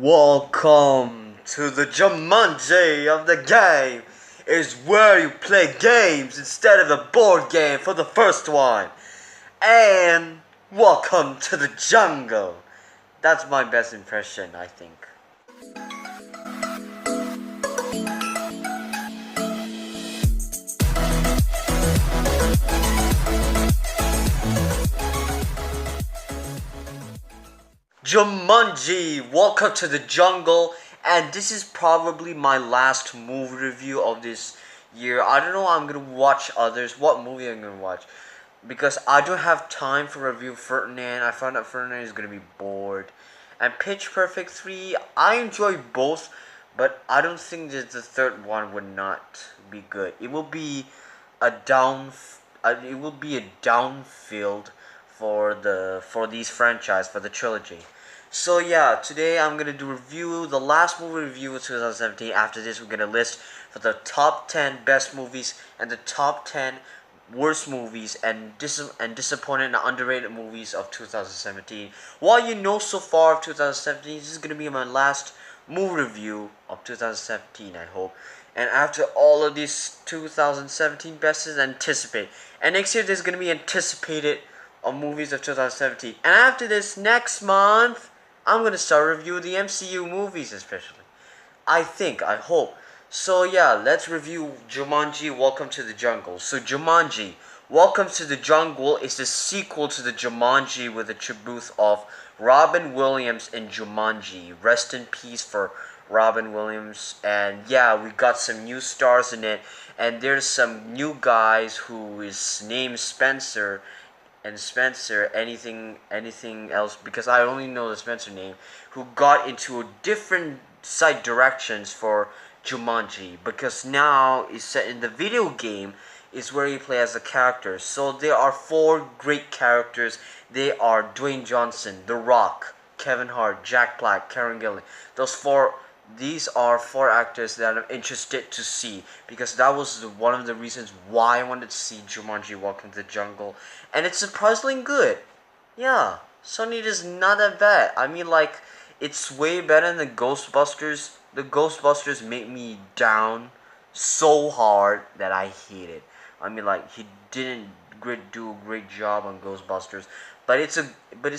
Welcome to the Jumanji of the game. Is where you play games instead of the board game for the first one. And welcome to the jungle. That's my best impression, I think. Jumanji, welcome to the jungle, and this is probably my last movie review of this year. I don't know, I'm gonna watch others. What movie I'm gonna watch? Because I don't have time for review Ferdinand. I found out Ferdinand is gonna be bored. And Pitch Perfect 3, I enjoy both, but I don't think that the third one would not be good. It will be a downfield for these franchise for the trilogy. So yeah, today I'm gonna do review the last movie review of 2017. After this, we're gonna list for the top 10 best movies and the top 10 worst movies and disappointed and underrated movies of 2017. What you know so far of 2017, this is gonna be my last movie review of 2017. I hope. And after all of these 2017 bests, anticipate. And next year there's gonna be anticipated of movies of 2017. And after this, next month, I'm gonna start reviewing the MCU movies, especially. I hope. So yeah, let's review Jumanji, Welcome to the Jungle. So Jumanji, Welcome to the Jungle is the sequel to the Jumanji with the tribute of Robin Williams in Jumanji. Rest in peace for Robin Williams. And yeah, we got some new stars in it. And there's some new guys who is named Spencer and Spencer, anything else, because I only know the Spencer name, who got into a different side directions for Jumanji, because now it's set in the video game is where you play as a character. So there are four great characters. They are Dwayne Johnson, The Rock, Kevin Hart, Jack Black, Karen Gillan. These are four actors that I'm interested to see, because that was one of the reasons why I wanted to see Jumanji Welcome to the Jungle, and it's surprisingly good. Yeah, Sony is not that bad. I mean, like, it's way better than Ghostbusters. The Ghostbusters made me down so hard that I hate it. I mean, like, he didn't do a great job on Ghostbusters, but it's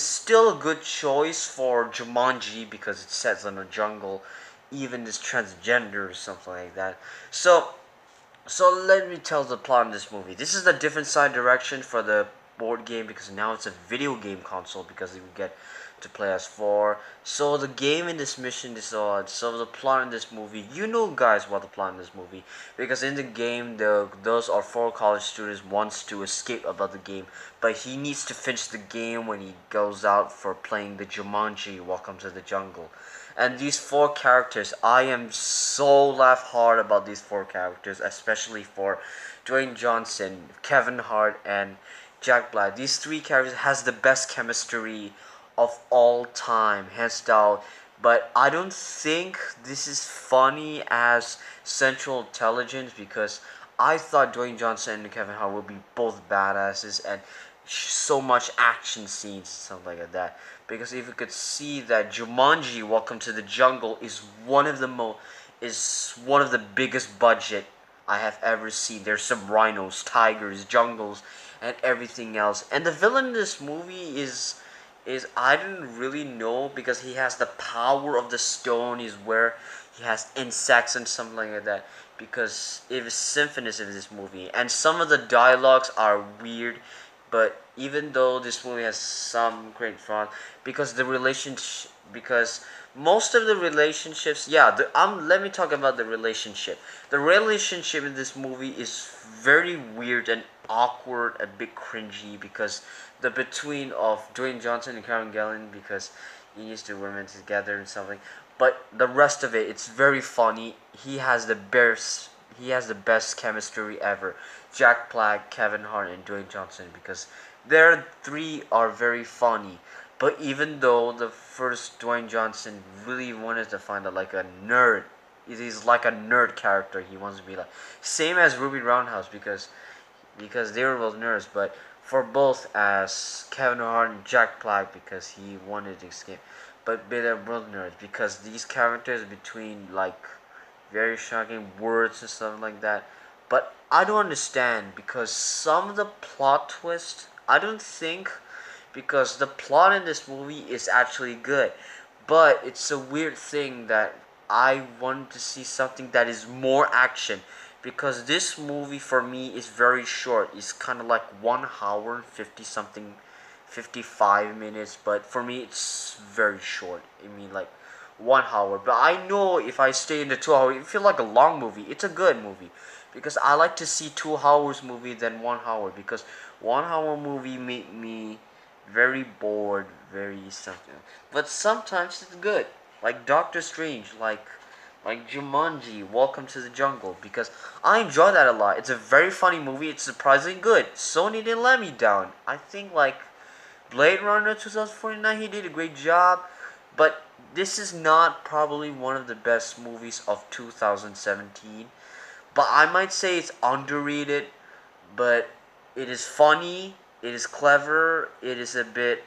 still a good choice for Jumanji because it sets in a jungle, even this transgender or something like that. So let me tell the plot in this movie. This is a different side direction for the board game, because now it's a video game console, because you get to play as four. So the game in this mission is odd. So the plot in this movie, you know guys what the plot in this movie, because in the game those are four college students wants to escape about the game, but he needs to finish the game when he goes out for playing the Jumanji Welcome to the Jungle. And these four characters, I am so laugh hard about these four characters, especially for Dwayne Johnson, Kevin Hart, and Jack Black. These three characters has the best chemistry of all time, hands down. But I don't think this is funny as Central Intelligence, because I thought Dwayne Johnson and Kevin Hart would be both badasses and so much action scenes, something like that. Because if you could see that Jumanji Welcome to the Jungle is one of the biggest budget I have ever seen. There's some rhinos, tigers, jungles, and everything else. And the villain in this movie is I didn't really know, because he has the power of the stone, is where he has insects and something like that, because it was symphonous in this movie. And some of the dialogues are weird, but even though this movie has some great fun, because most of the relationships, let me talk about the relationship. The relationship in this movie is very weird and awkward, a bit cringy, because the between of Dwayne Johnson and Karen Gillan, because he needs to women together and something. But the rest of it, it's very funny. He has the best chemistry ever. Jack Black, Kevin Hart, and Dwayne Johnson, because their three are very funny. But even though the first Dwayne Johnson really wanted to find out like a nerd, he's like a nerd character. He wants to be like same as Ruby Roundhouse, because they were both nerds. But for both as Kevin Hart and Jack Black, because he wanted to escape. but they're both nerds because these characters between like very shocking words and stuff like that. But I don't understand because some of the plot twists I don't think, because the plot in this movie is actually good, but it's a weird thing that I want to see something that is more action, because this movie for me is very short. It's kind of like 1 hour and 50 something, 55 minutes, but for me it's very short. I mean, like 1 hour. But I know if I stay in the 2 hour, it feel like a long movie. It's a good movie because I like to see 2 hours movie than 1 hour, because 1 hour movie make me very bored, very something. But sometimes it's good, like Doctor Strange, like Jumanji, Welcome to the Jungle, because I enjoy that a lot. It's a very funny movie. It's surprisingly good. Sony didn't let me down. I think like Blade Runner 2049, he did a great job, but this is not probably one of the best movies of 2017. But I might say it's underrated, but it is funny, it is clever, it is a bit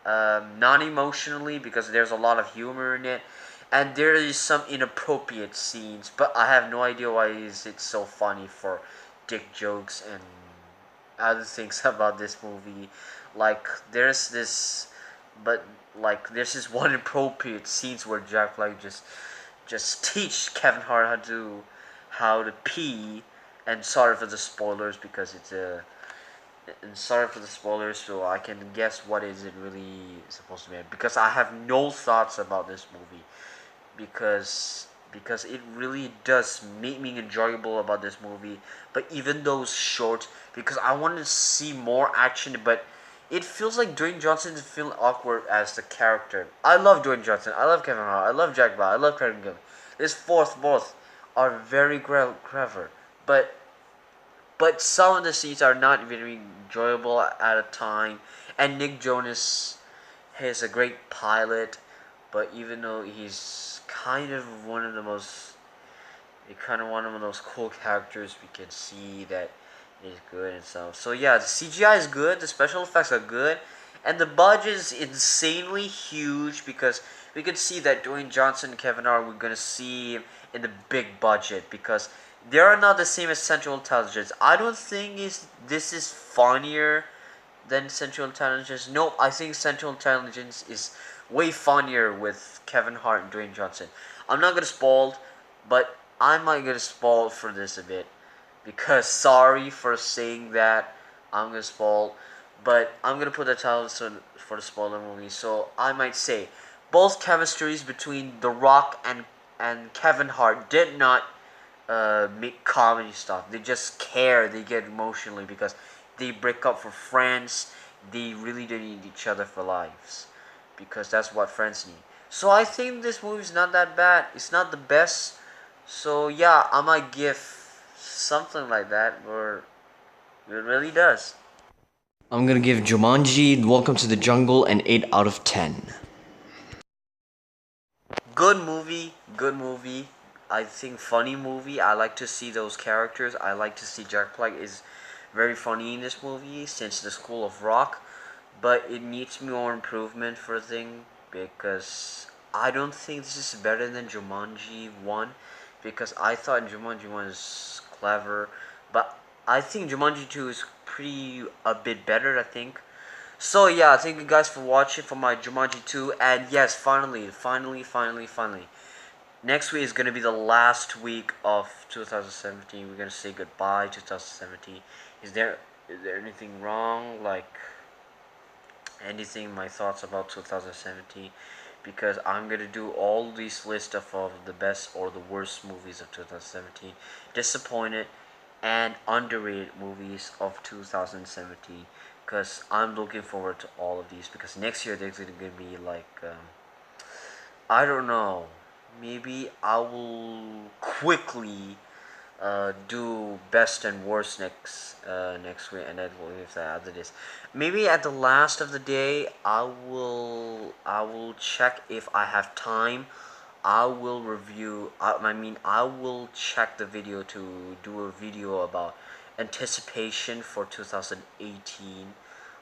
non emotionally because there's a lot of humor in it, and there is some inappropriate scenes. But I have no idea why is it so funny for dick jokes and other things about this movie. Like there's this, but like there's this one inappropriate scenes where Jack Black just teach Kevin Hart how to pee, and sorry for the spoilers because it's a and sorry for the spoilers, so I can guess what is it really supposed to be, because I have no thoughts about this movie, because it really does make me enjoyable about this movie. But even though it's short, because I want to see more action, but it feels like Dwayne Johnson is feeling awkward as the character. I love Dwayne Johnson, I love Kevin Hart, I love Jack Black, I love Karen Gillan. This fourth both are very clever, but some of the scenes are not very enjoyable at a time. And Nick Jonas is a great pilot, but even though he's kind of one of those cool characters, we can see that he's good and stuff. So yeah, the CGI is good, the special effects are good, and the budget is insanely huge, because we can see that Dwayne Johnson and Kevin Hart, we're gonna see in the big budget, because they are not the same as Central Intelligence. I don't think this is funnier than Central Intelligence. No, I think Central Intelligence is way funnier with Kevin Hart and Dwayne Johnson. I'm not gonna spoil, but I might get spoiled for this a bit, because sorry for saying that I'm gonna spoil, but I'm gonna put the title for the spoiler movie. So I might say both chemistries between The Rock and Kevin Hart did not make comedy stuff. They just care. They get emotionally because they break up for friends. They really do need each other for lives, because that's what friends need. So I think this movie's not that bad. It's not the best. So yeah, I might give something like that, or it really does. I'm gonna give Jumanji Welcome to the Jungle an 8 out of 10. Good movie, good movie. I think funny movie. I like to see those characters. I like to see Jack Black is very funny in this movie since the School of Rock, but it needs more improvement for a thing, because I don't think this is better than Jumanji 1, because I thought Jumanji 1 is clever, but I think Jumanji 2 is pretty a bit better, I think. So yeah, thank you guys for watching for my Jumanji 2, and yes, finally. Next week is gonna be the last week of 2017. We're gonna say goodbye to 2017. Is there anything wrong? Like anything? My thoughts about 2017, because I'm gonna do all these list of the best or the worst movies of 2017, disappointed and underrated movies of 2017. Because I'm looking forward to all of these, because next year there's gonna be like I don't know. Maybe I will quickly do best and worst next week, and then we'll leave that after this. Maybe at the last of the day, I will check if I have time. I will review. I will check the video to do a video about anticipation for 2018.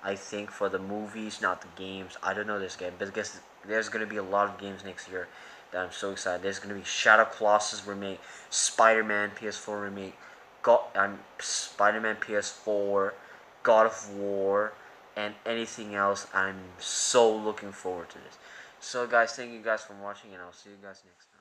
I think for the movies, not the games. I don't know this game, but I guess there's gonna be a lot of games next year that I'm so excited. There's gonna be Shadow Colossus remake, Spider-Man PS4 remake, Spider-Man PS4, God of War, and anything else. I'm so looking forward to this. So guys, thank you guys for watching, and I'll see you guys next time.